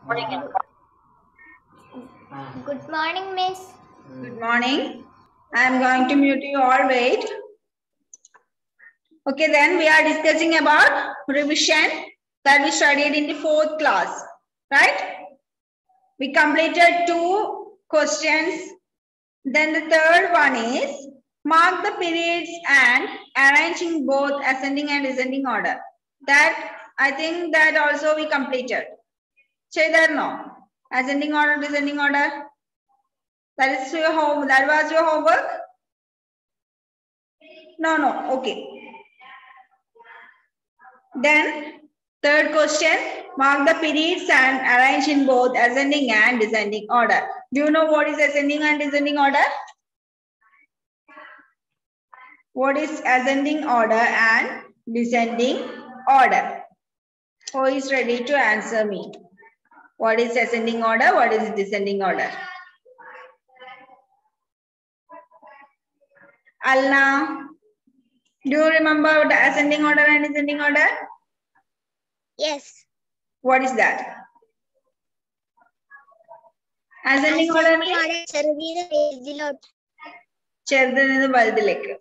Good morning, Miss. Good morning. I am going to mute you all. Wait. Okay, then we are discussing about revision that we studied in the 4th class, right? We completed 2 questions. Then the third one is mark the periods and arrange in both ascending and descending order. That I think that also we completed. Chedar no. Ascending order, descending order. That is your home. That was your homework. No. Okay. Then third question, mark the periods and arrange in both ascending and descending order. Do you know what is ascending and descending order? What is ascending order and descending order? Who is ready to answer me? What is ascending order? What is descending order? Alna, do you remember the ascending order and descending order? Yes. What is that? Ascending order means? ചെറുതിന് വലുതിലേക്ക്.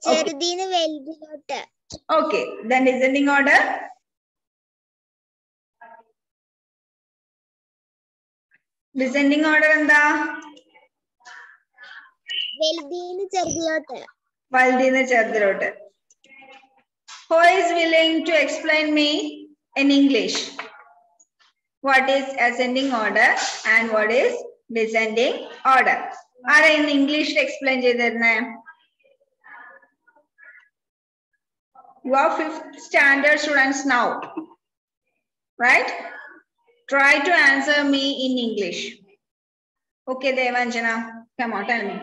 Okay. Then descending order? Descending order എന്താ? വലുതിന് ചെറുതിലോട്ട്. Who is willing to explain me in English? What is ascending order and what is descending order? ആരാ in English explain ചെയ്തിരുന്നേ? You are 5th standard students now, right? Try to answer me in English. Okay, Devanjana, come on, tell me.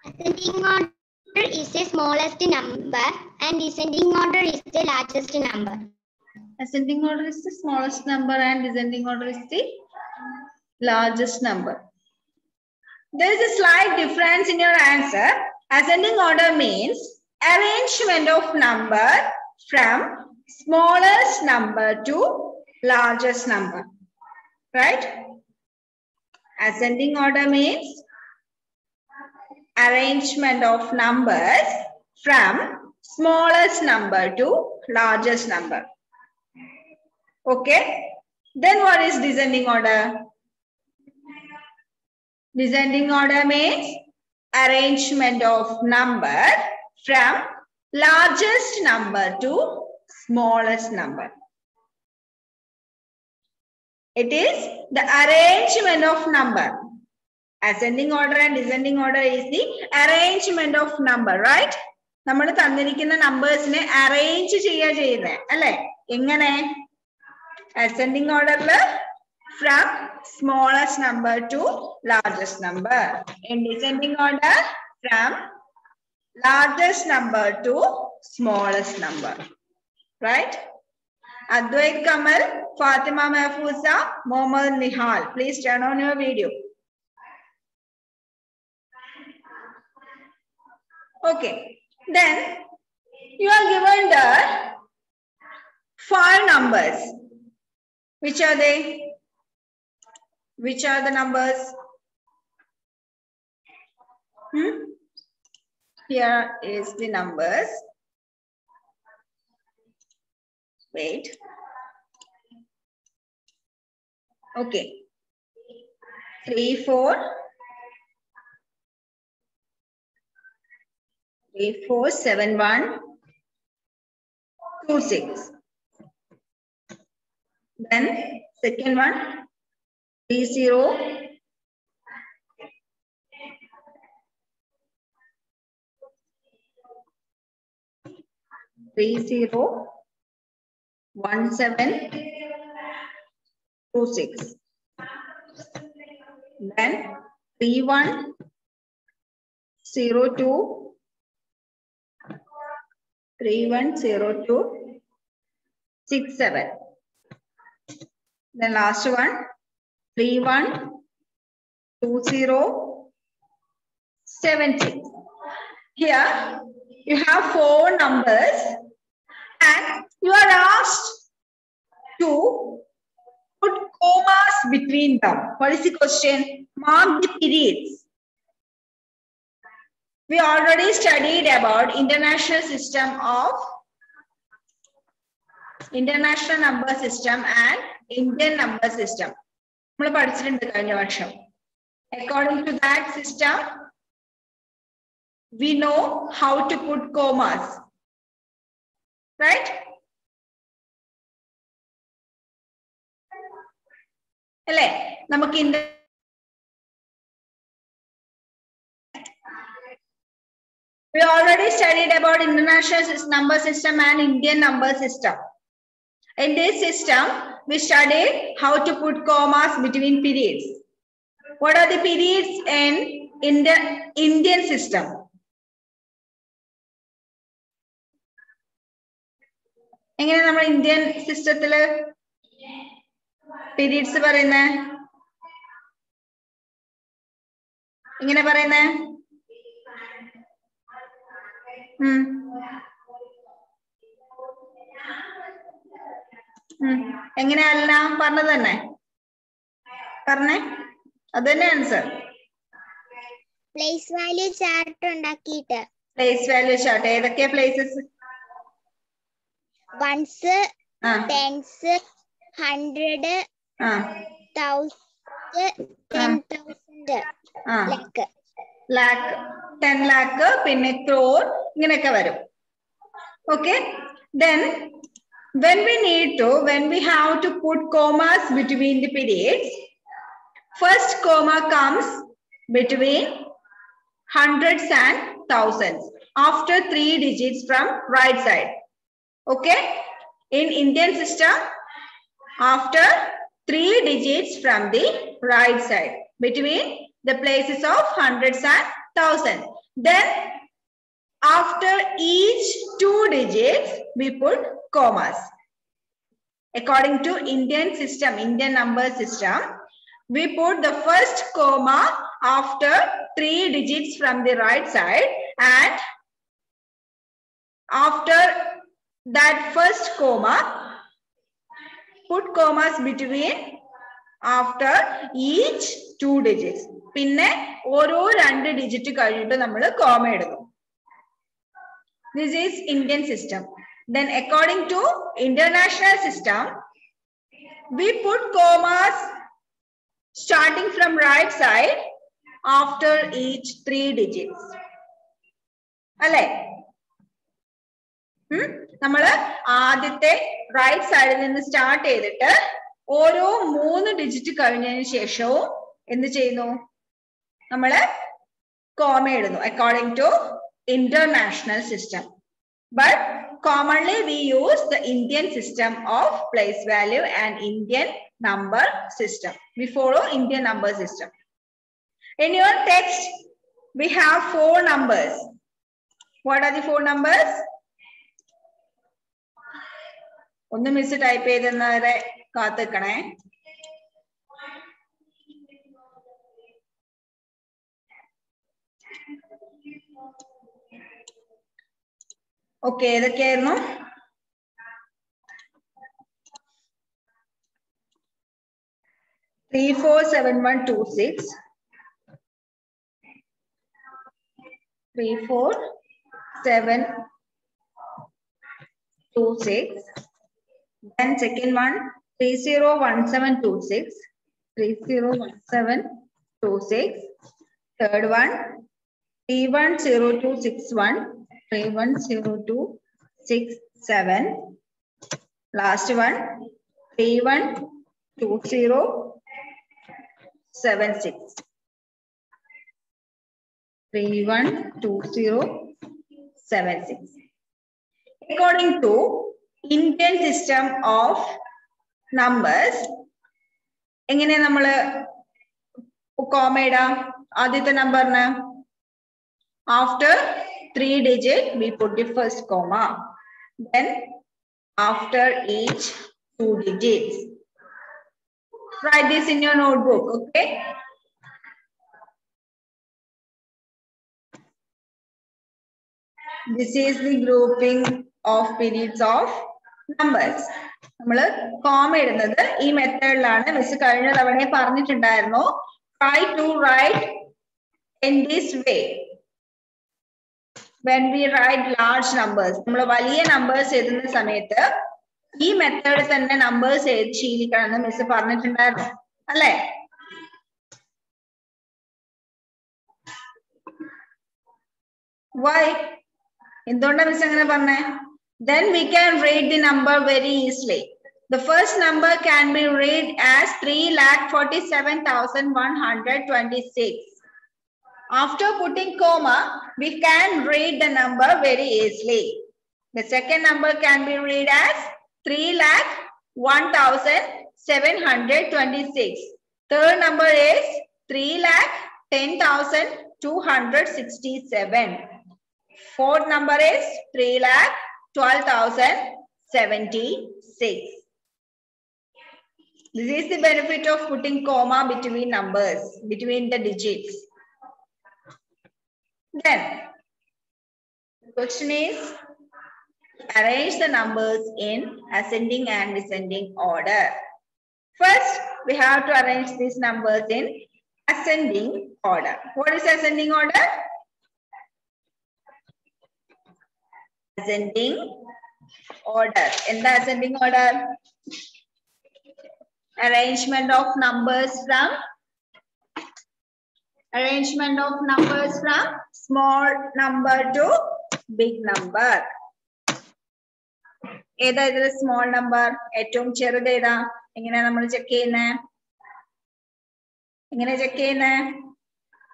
Ascending order is the smallest number and descending order is the largest number. Ascending order is the smallest number and descending order is the largest number. There is a slight difference in your answer. Ascending order means arrangement of number from smallest number to largest number, right? Ascending order means arrangement of numbers from smallest number to largest number. Okay. Then what is descending order? Descending order means arrangement of number from largest number to smallest number. It is the arrangement of number. Ascending order and descending order is the arrangement of number, right? നമ്മൾ തന്നിരിക്കുന്ന നമ്പേഴ്സിനെ arrange ചെയ്യുന്നത് അല്ലേ? എങ്ങനെ? Ascending order from smallest number to largest number. In descending order from largest number to smallest number, right? Advait Kamal, Fatima Mahfooza, Mohammad Nihal. Please turn on your video. Okay. Then you are given the 5 numbers. Which are they? Which are the numbers? Here is the numbers. Wait. Okay. 3, 4. 3, 4, 7, 1, 2, 6. Then second one, 3, 0. 3, 0, 1, 7, 2, 6. Then 3, 1, 0, 2. 3, 1, 0, 2, 6, 7. The last one, 3, 1, 2, 0, 7, 6. Here you have 4 numbers and you are asked to between them. What is the question? Mark the periods. We already studied about international number system and Indian number system. According to that system, we know how to put commas, right? We already studied about international number system and Indian number system. In this system, we studied how to put commas between periods. What are the periods in the Indian system? എങ്ങനെ നമ്മൾ Indian സിസ്റ്റത്തില് periods പറയുന്നേ? എങ്ങനെ പറയുന്നേ? എങ്ങനെയല്ല പറഞ്ഞത് തന്നെ പറഞ്ഞേ, അത് തന്നെ ആൻസർ. പ്ലേസ് വാല്യൂ ചാർട്ട് ഉണ്ടാക്കിയിട്ട്. പ്ലേസ് വാല്യൂ ചാർട്ട് ഏതൊക്കെ places? Ones, tens, 100, 1000, 10,000, lakh, 10 lakh, പിന്നെ crore, ഇങ്ങനെയൊക്കെ വരും. Okay, then when we have to put commas between the periods, first comma comes between hundreds and thousands after 3 digits from right side. Okay, in Indian system, after 3 digits from the right side between the places of hundreds and thousands. Then after each 2 digits, we put commas. According to Indian system, Indian number system, we put the first comma after 3 digits from the right side, and after that first comma, put commas between after each 2 digits. പിന്നെ ഓരോ 2 digit കഴിഞ്ഞിട്ട് നമ്മൾ comma ഇടുന്നു. This is Indian system. Then according to international system, we put commas starting from right side after each 3 digits. അല്ലേ? നമ്മള് ആദ്യത്തെ right സൈഡിൽ നിന്ന് സ്റ്റാർട്ട് ചെയ്തിട്ട് ഓരോ 3 ഡിജിറ്റ് കഴിഞ്ഞതിന് ശേഷവും എന്ത് ചെയ്യുന്നു? നമ്മള് കോമ ഇടുന്നു according to international system. But commonly we use the Indian system of place value and Indian number system. We follow Indian number system. In your text, we have 4 numbers. What are the 4 numbers? ഒന്ന് miss type ചെയ്തെന്നവരെ കാത്തിക്കണേ. Okay, ഏതൊക്കെയായിരുന്നു? Three, 4, 7, 1, 2, 6. 3, 4, 7, 2, 6. Then second one, 3, 0, 1, 7, 2, 6. 3, 0, 1, 7, 2, 6. Third one, 3, 1, 0, 2, 6, 1. 3, 1, 0, 2, 6, 7. Last one, 3, 1, 2, 0, 7, 6. 3, 1, 2, 0, 7, 6. According to Indian system of numbers, എങ്ങനെ നമ്മള് comma ഇടാം? ആദ്യത്തെ നമ്പറിന് after 3 digit we put the first comma. Then after each 2 digits. Write this in your notebook, okay? This is the grouping of periods of numbers. നമ്മള് comma ഇടുന്നത് ഈ മെത്തേഡിലാണ്. Miss കഴിഞ്ഞ തവണ പറഞ്ഞിട്ടുണ്ടായിരുന്നു. Try to write in this way when we write large numbers. നമ്മൾ വലിയ numbers എഴുതുന്ന സമയത്ത് ഈ മെത്തേഡ് തന്നെ നമ്പേഴ്സ് എഴുതി ശീലിക്കണം എന്ന് മിസ് പറഞ്ഞിട്ടുണ്ടായിരുന്നു അല്ലേ? Why? എന്തുകൊണ്ടാ മിസ് അങ്ങനെ പറഞ്ഞേ? Then we can read the number very easily. The first number can be read as 3,47,126. After putting comma, we can read the number very easily. The second number can be read as 3,01,726. Third number is 3,10,267. Fourth number is 3,12,076. This is the benefit of putting comma between numbers, between the digits. Then, the question is, arrange the numbers in ascending and descending order. First, we have to arrange these numbers in ascending order. What is ascending order? Ascending order. In the ascending order, arrangement of numbers from small number to big number. ഏതാ ഇതിൽ small number? ഏറ്റവും ചെറുത് ഏതാ? എങ്ങനെയാ നമ്മൾ check ചെയ്യുന്നേ? എങ്ങനെ check ചെയ്യുന്നേ?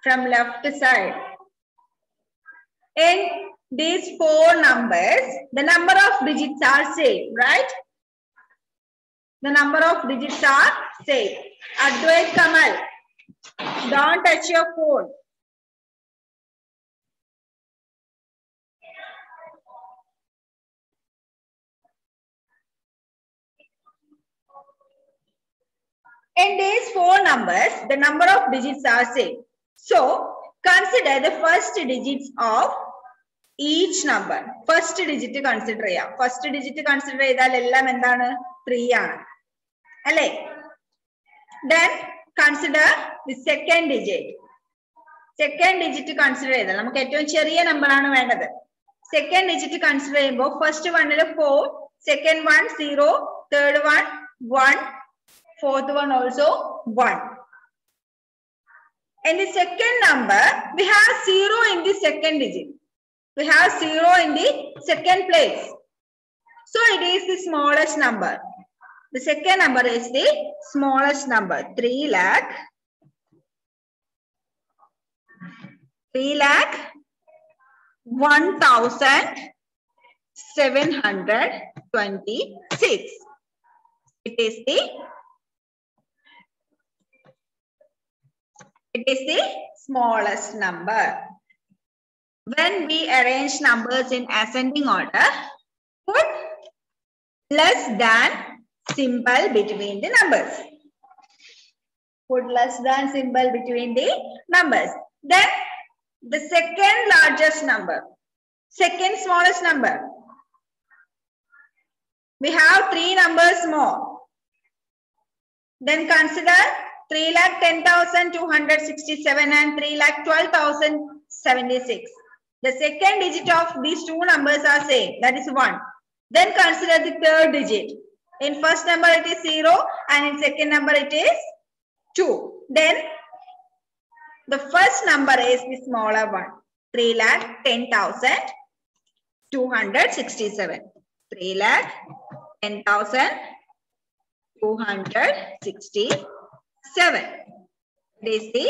From left side. In these four numbers, the number of digits are same, right? The number of digits are same. Advait Kamal, don't touch your phone. In these four numbers, the number of digits are same. So, consider the first digits of each number. First digit consider ചെയ്യാം. First digit consider ചെയ്താൽ എല്ലാം എന്താണ്? 3 ആണ്. അല്ലേ? Then consider the second digit. Second digit consider ചെയ്താൽ നമുക്ക് ഏറ്റവും ചെറിയ നമ്പർ ആണ് വേണ്ടത്. Second digit consider ചെയ്യുമ്പോൾ first one 4, second one 0, third one 1, fourth one also 1. In the second number, we have 0 in the second digit. We have 0 in the second place. So it is the smallest number. The second number is the smallest number. 3,01,726. It is the smallest number. When we arrange numbers in ascending order, put less than symbol between the numbers. Put less than symbol between the numbers. Then the second largest number, second smallest number. We have 3 numbers more. Then consider 3,10,267 and 3,12,076. The second digit of these two numbers are same, that is 1. Then consider the third digit. In first number it is 0 and in second number it is 2. Then the first number is the smaller one, 3,10,267. 3,10,267. This is the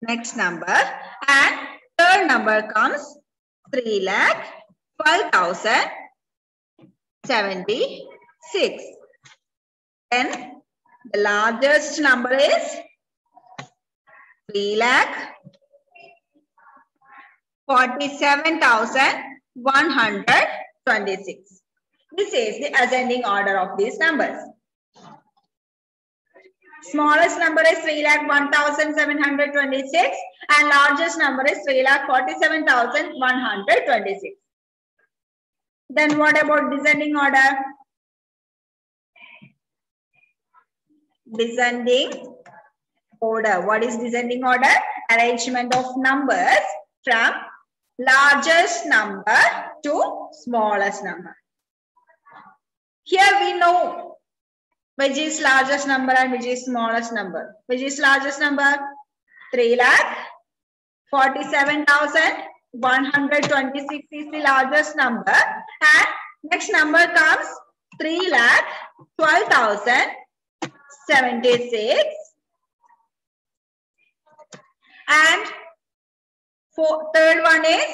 next number, and third number comes 3,12,076. Then the largest number is 3,47,126. This is the ascending order of these numbers. Smallest number is 3,01,726 and largest number is 3,47,126. Then what about descending order? descending order. What is descending order? Arrangement of numbers from largest number to smallest number. Here we know which is largest number and which is smallest number. Which is largest number? 3,47,126 is the largest number, and next number comes 3,12,076, and third one is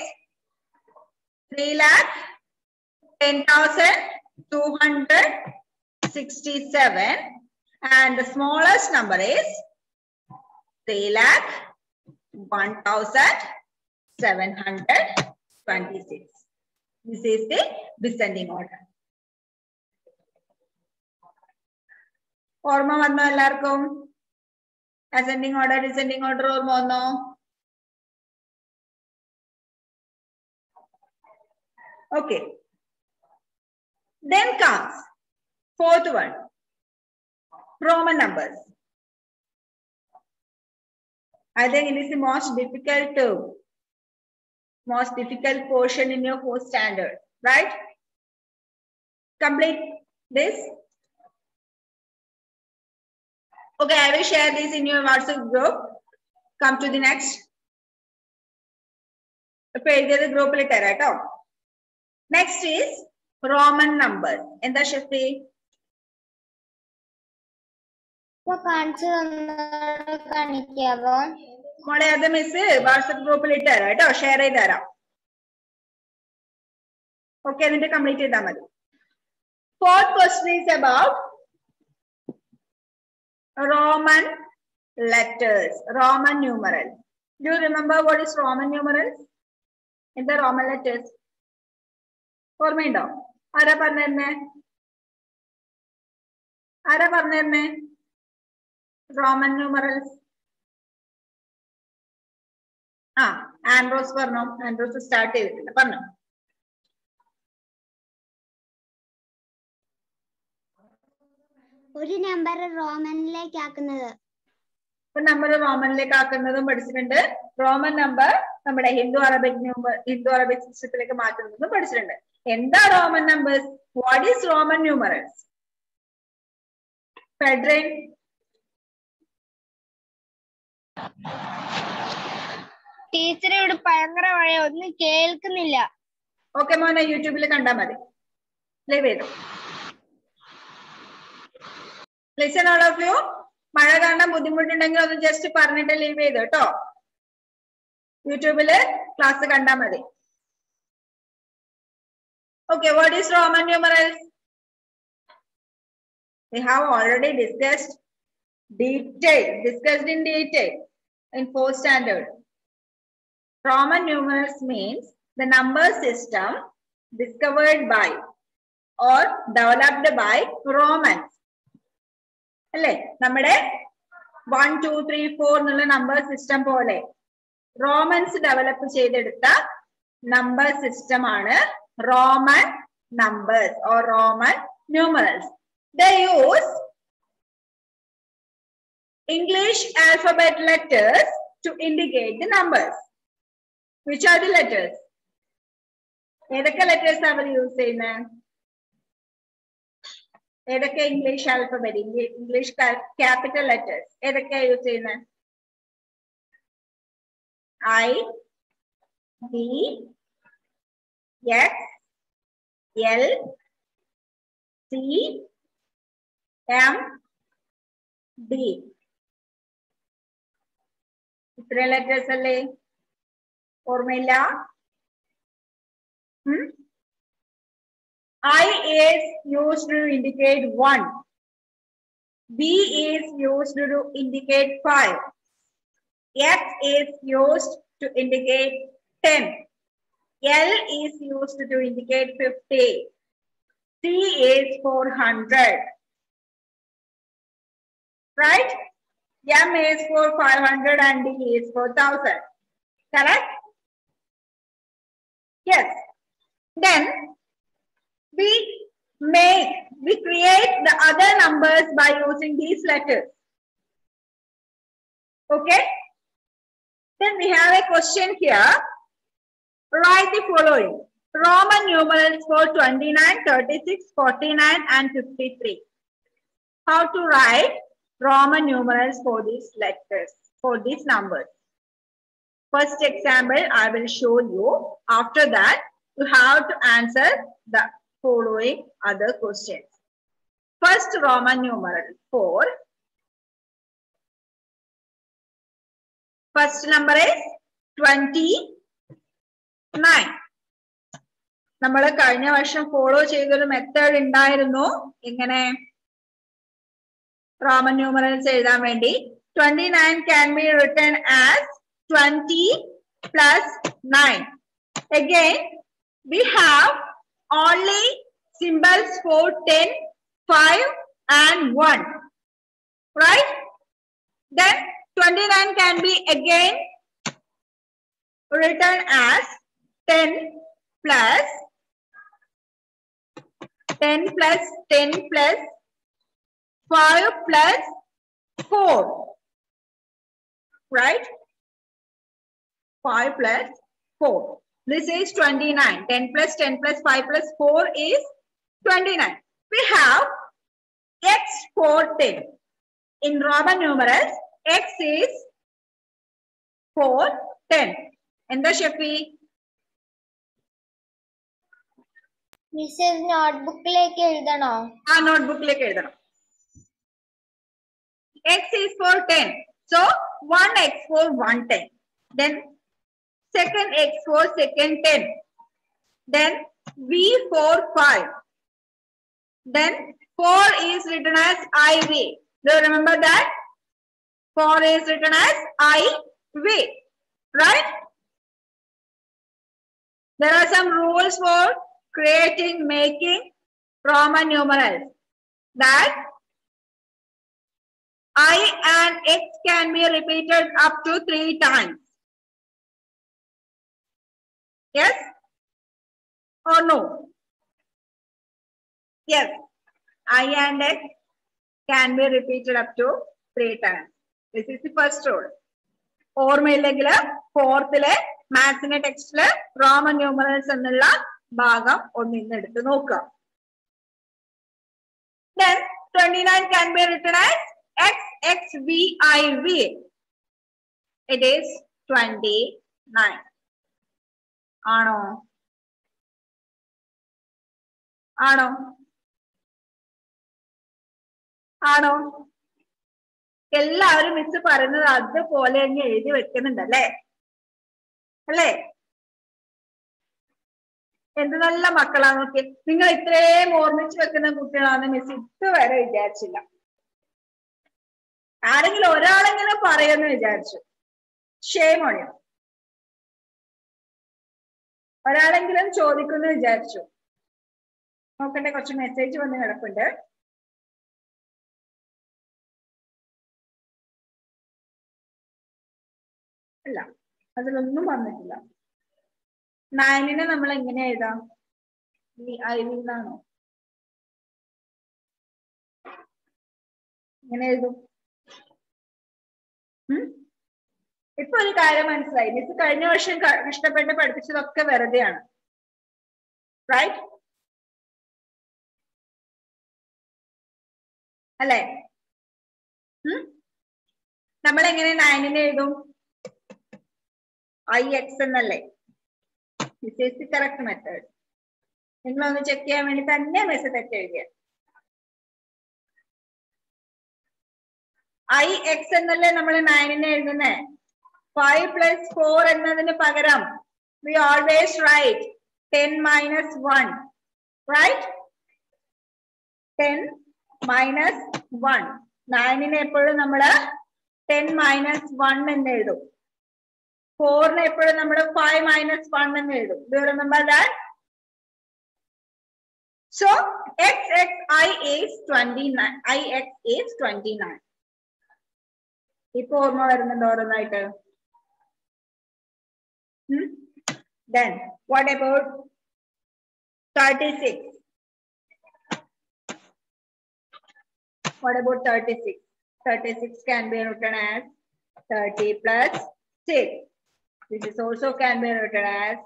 3,10,267, and the smallest number is 3,01,726. This is the descending order. Orma vanno ellarkum? Ascending order, descending order orma vanno? Okay. Then comes fourth one, Roman numbers. I think it is the most difficult portion in your 4th standard, right? Complete this. Okay, I will share this in your WhatsApp group. Come to the next. Group letter. Next is Roman numbers. Enda Shafi? മോളെ അത് miss WhatsApp ഗ്രൂപ്പിൽ ഇട്ടുതരാം കേട്ടോ, share ചെയ്ത് തരാം. Okay, എന്നിട്ട് complete ചെയ്താൽ മതി. Fourth question is about Roman letters, Roman numerals. Do you remember what is Roman numerals? എന്താ Roman letters? ഓർമ്മയുണ്ടോ? ആരാ പറഞ്ഞിരുന്നേ? Roman numerals. ആൻഡ്രോസ് പറഞ്ഞോ. ആൻഡ്രോസ് സ്റ്റാർട്ട് ചെയ്തിട്ടില്ല, പറഞ്ഞോ. ഒരു നമ്പർ റോമനിലേക്ക് ആക്കുന്നത്. നമ്പർ റോമനിലേക്ക് ആക്കുന്നതും പഠിച്ചിട്ടുണ്ട്. റോമൻ നമ്പർ നമ്മുടെ ഹിന്ദു അറബിക് സിസ്റ്റത്തിലേക്ക് മാറ്റുന്നതും പഠിച്ചിട്ടുണ്ട്. എന്താ Roman numbers? What is Roman numerals? ഫെഡറിൻ? ടീച്ചർ ഇവിടെ ഭയങ്കര മഴ, ഒന്നും കേൾക്കുന്നില്ല. ഓക്കെ മോനെ, യൂട്യൂബിൽ കണ്ടാൽ മതി. ലൈവ് ചെയ്തു. Listen all of you. മഴ കാണാൻ ബുദ്ധിമുട്ടുണ്ടെങ്കിൽ ഒന്ന് ജസ്റ്റ് പറഞ്ഞിട്ട് ലീവ് ചെയ്തു കേട്ടോ. യൂട്യൂബില് ക്ലാസ് കണ്ടാൽ മതി. Okay, what is Roman numerals? We have already discussed in detail in 4th standard. Roman numerals means the number system discovered by or developed by Romans. അല്ലേ? നമ്മുടെ 1, 2, 3, 4 എന്നുള്ള നമ്പർ സിസ്റ്റം പോലെ റോമൻസ് ഡെവലപ്പ് ചെയ്തെടുത്ത number system ആണ് Roman numbers or Roman numerals. They use English alphabet letters to indicate the numbers. Which are the letters? ഏതൊക്കെ letters അവർ use ചെയ്യുന്നത്? ഏതൊക്കെ English alphabet, English capital letters ഏതൊക്കെയാ use ചെയ്യുന്നത്? I, B, X, L, C, M, D. ഇത്ര letters അല്ലേ? ഓർമ്മയില്ല? I is used to indicate 1. B is used to indicate 5. X is used to indicate 10. L is used to indicate 50. C is 400. Right? M is for 500 and D is for 1000. Correct? Yes. Then we we create the other numbers by using these letters. Okay? Then we have a question here. Write the following. Roman numerals for 29, 36, 49 and 53. How to write Roman numerals for these letters, for these numbers. First example I will show you. After that, you have to answer the following other questions. First Roman numeral for. First number is 29. നമ്മൾ കഴിഞ്ഞ വർഷം follow ചെയ്തൊരു method ഉണ്ടായിരുന്നു ഇങ്ങനെ Roman numerals എഴുതാൻ വേണ്ടി. 29 can be written as 20 plus 9. Again, we have only symbols for 10, 5 and 1. Right? Then 29 can be again written as 10 plus 10 plus 10 plus 5 plus 4. Right? 5 plus 4. This is 29. 10 plus 10 plus 5 plus 4 is 29. We have x for 10. In Roman numerals, x is for 10. And the Shafi? Mrs. Notebook like എഴുതണോ? Notebook like എഴുതണം. X is for 10. So 1x for 110. Then second x for second 10. Then V for 5. Then 4 is written as IV. Do you remember that? 4 is written as IV. Right? There are some rules for making Roman numerals. That I and X can be repeated up to 3 times. Yes or no? Yes. I and X can be repeated up to 3 times. This is the first rule. ഓർമ്മയില്ലെങ്കിൽ ഫോർത്തിലെ മാത്സിന്റെ ടെക്സ്റ്റില് Roman numerals എന്നുള്ള ഭാഗം ഒന്നിന്ന് എടുത്ത് നോക്കുക. Then 29 can be written as XXVIV. It is 29. ആണോ? ആണോ? ആണോ? എല്ലാവരും മിസ് പറയുന്നത് അതുപോലെ തന്നെ എഴുതി വെക്കുന്നുണ്ടല്ലേ? അല്ലേ? എന്ത് നല്ല മക്കളാണ് നോക്കി. നിങ്ങൾ ഇത്രയും ഓർമ്മിച്ച് വെക്കുന്ന കുട്ടികളാണെന്ന് മിസ് ഇതുവരെ വിചാരിച്ചില്ല. ആരെങ്കിലും ഒരാളെങ്കിലും പറയുമെന്ന് വിചാരിച്ചു. Shame on you. ഒരാളെങ്കിലും ചോദിക്കുന്നു വിചാരിച്ചു. നോക്കട്ടെ, കുറച്ച് മെസ്സേജ് വന്ന് കിടപ്പുണ്ട്. അല്ല, അതിലൊന്നും വന്നിട്ടില്ല. 9 നമ്മൾ എങ്ങനെ എഴുതാം? എന്നാണോ? എങ്ങനെ എഴുതും? ഇപ്പൊ ഒരു കാര്യം മനസ്സിലായി. മിസ് കഴിഞ്ഞ വർഷം കഷ്ടപ്പെട്ട് പഠിപ്പിച്ചതൊക്കെ വെറുതെയാണ്. റൈറ്റ്? അല്ലേ? നമ്മൾ എങ്ങനെ 9 എഴുതും? IX എന്നല്ലേ? This is the correct method. നിങ്ങളൊന്ന് ചെക്ക് ചെയ്യാൻ വേണ്ടി തന്നെ മിസ് തെറ്റ് എഴുതിയ. IX എന്നല്ലേ നമ്മൾ 9 എഴുതുന്നേ? 5 plus 4 എന്നതിന് പകരം we always write 10 minus 1. Right? 10 minus 1. 9 എപ്പോഴും നമ്മൾ 10 minus 1 എന്ന് എഴുതും. 4 എപ്പോഴും നമ്മൾ 5 minus 1 എന്ന് എഴുതും. Do you remember that? So XXI is 29. IX is 29. ഇപ്പൊ ഓർമ്മ വരുന്നുണ്ട് ഓരോന്നായിട്ട്. Then what about 36? What about 36? 36 can be written as 30 plus 6. This is also can be written as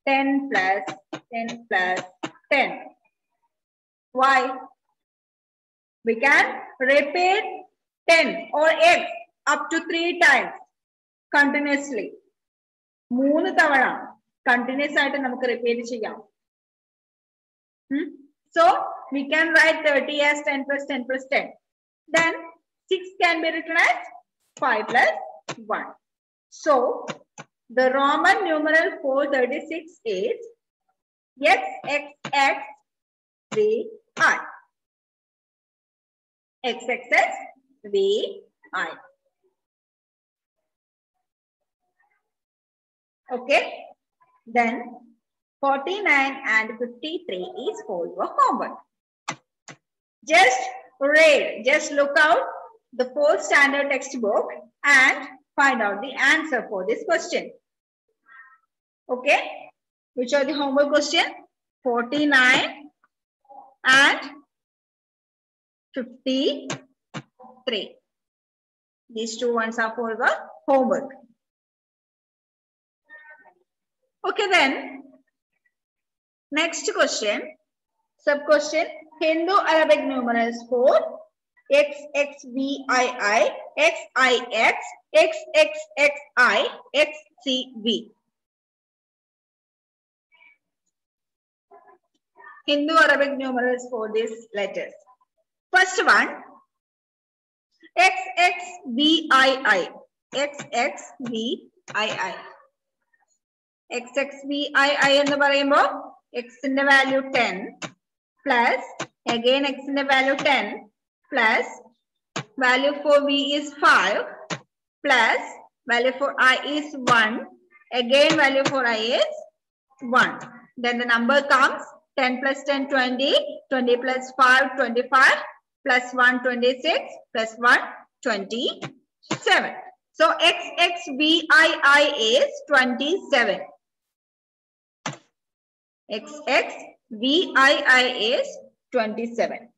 10 plus 10 plus 10. Why? We can repeat 10 or x up to 3 times continuously. 3 തവണ continuous ആയിട്ട് നമുക്ക് repeat ചെയ്യാം. So we can write 30 as 10 plus 10 plus 10. Then 6 can be written as 5 plus 1. So the Roman numeral for 36 is XXXVI. XXXVI. Okay. Then 49 and 53 is for your homework. Just read, just look out the 4th standard textbook and find out the answer for this question. Okay. Which are the homework question? 49 and 53. These 2 ones are for the homework. Okay then. Next question. Sub question. Hindu Arabic numerals for XXVII, XIX, XXXI, XCV. Hindu Arabic numerals for these letters. First one, XXVII. XXVII. XXVII എന്ന് പറയുമ്പോൾ x ന്റെ value 10 plus again x ന്റെ value 10 plus value for v is 5 plus value for I is 1 again value for I is 1. Then the number comes 10 plus 10 20, 20 plus 5 25 plus 1 26 plus 1 27. So XXVII is 27. XXVII is 27.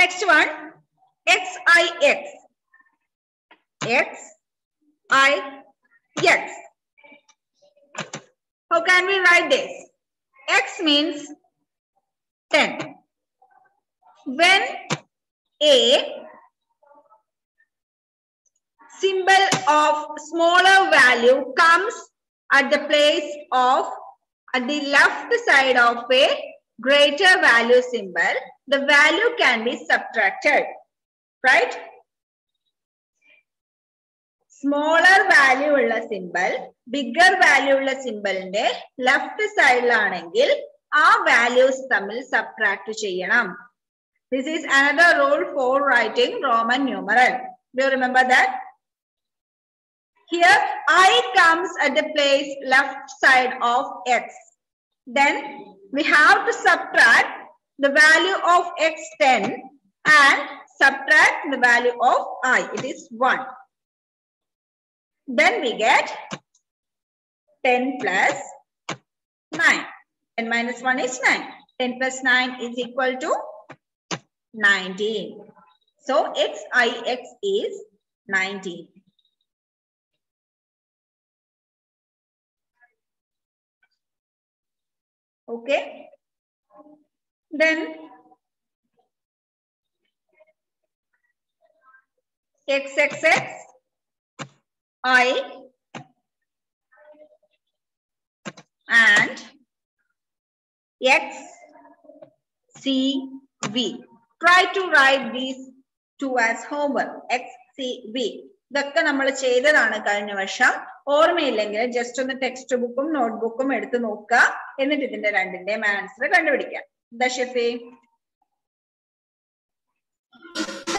Next one, XIX. XIX. How can we write this? X means 10. When a symbol of smaller value comes at the place of at the left side of a greater value symbol, the value can be subtracted, right? Smaller value ulla symbol, bigger value ulla symbol inde left side laanengil aa values thammil subtract cheyanam. This is another rule for writing Roman numeral. Do you remember that? Here I comes at the place left side of x. Then we have to subtract the value of x10 and subtract the value of I. It is 1. Then we get 10 plus 9. 10 minus 1 is 9. 10 plus 9 is equal to 19. So XIX is 19. Okay. Then XXX I and XCV. Try to write these two as homework. XCV. ഇതൊക്കെ നമ്മൾ ചെയ്തതാണ് കഴിഞ്ഞ വർഷം. ഓർമ്മയില്ലെങ്കിൽ just ഒന്ന് text ബുക്കും നോട്ട്ബുക്കും എടുത്ത് നോക്കുക, എന്നിട്ട് ഇതിന്റെ രണ്ടിന്റെയും ആൻസർ കണ്ടുപിടിക്കാം. എന്താ ഷെഫി?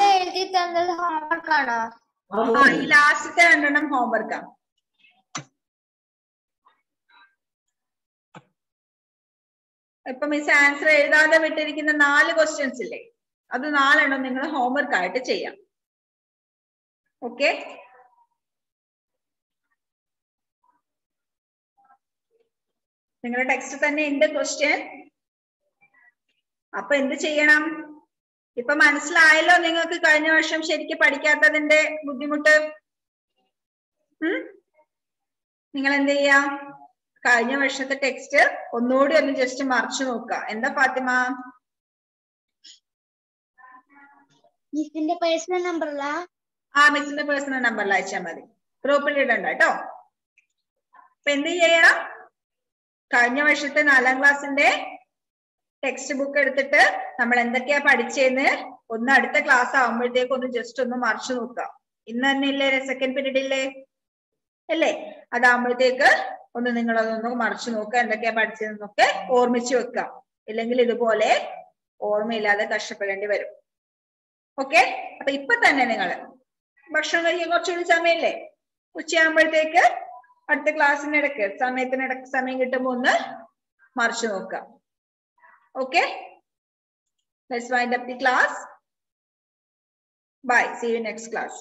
എഴുതി തന്നത് ഹോംവർക്ക് ആണോ? ഈ ലാസ്റ്റത്തെ രണ്ടെണ്ണം ഹോംവർക്കാണ്. ഇപ്പൊ മിസ് ആൻസർ എഴുതാതെ വിട്ടിരിക്കുന്ന 4 ക്വസ്റ്റ്യൻസ് ഇല്ലേ, അത് 4 എണ്ണം നിങ്ങൾ ഹോംവർക്ക് ആയിട്ട് ചെയ്യാം. ഓക്കെ, നിങ്ങളുടെ ടെക്സ്റ്റ് തന്നെ ഉണ്ട് ക്വസ്റ്റ്യൻ. അപ്പൊ എന്ത് ചെയ്യണം? ഇപ്പൊ മനസ്സിലായല്ലോ നിങ്ങൾക്ക് കഴിഞ്ഞ വർഷം ശരിക്കും പഠിക്കാത്തതിന്റെ ബുദ്ധിമുട്ട്. നിങ്ങൾ എന്ത് ചെയ്യാ? കഴിഞ്ഞ വർഷത്തെ ടെക്സ്റ്റ് ഒന്നുകൂടി ഒന്ന് ജസ്റ്റ് മറിച്ചു നോക്കുക. എന്താ ഫാത്തിമ? മിസ്സിന്റെ പേഴ്സണൽ നമ്പറിലാ? മിസ്സിന്റെ പേഴ്സണൽ നമ്പറിൽ അയച്ചാൽ മതി. ഗ്രൂപ്പിൽ ഇടണ്ട കേട്ടോ. അപ്പൊ എന്ത് ചെയ്യണം? കഴിഞ്ഞ വർഷത്തെ 4ാം ക്ലാസ്സിന്റെ ടെക്സ്റ്റ് ബുക്ക് എടുത്തിട്ട് നമ്മൾ എന്തൊക്കെയാ പഠിച്ചേന്ന് ഒന്ന് അടുത്ത ക്ലാസ് ആവുമ്പോഴത്തേക്ക് ഒന്ന് ജസ്റ്റ് ഒന്ന് മറിച്ചു നോക്കുക. ഇന്ന് തന്നെ ഇല്ലേ സെക്കൻഡ് പീരീഡ് ഇല്ലേ അല്ലേ? അതാകുമ്പോഴത്തേക്ക് ഒന്ന് നിങ്ങൾ അതൊന്ന് മറിച്ചു നോക്കുക, എന്തൊക്കെയാ പഠിച്ചതെന്നൊക്കെ ഓർമ്മിച്ചു വെക്കുക. ഇല്ലെങ്കിൽ ഇതുപോലെ ഓർമ്മയില്ലാതെ കഷ്ടപ്പെടേണ്ടി വരും. ഓക്കെ, അപ്പൊ ഇപ്പൊ തന്നെ നിങ്ങൾ ഭക്ഷണം കഴിക്കാൻ കുറച്ചുകൂടി സമയമില്ലേ? ഉച്ചയാകുമ്പോഴത്തേക്ക് അടുത്ത ക്ലാസ്സിനിടക്ക് സമയം കിട്ടുമ്പോ ഒന്ന് മറിച്ചു നോക്കുക. Okay, let's wind up the class. Bye. See you next class.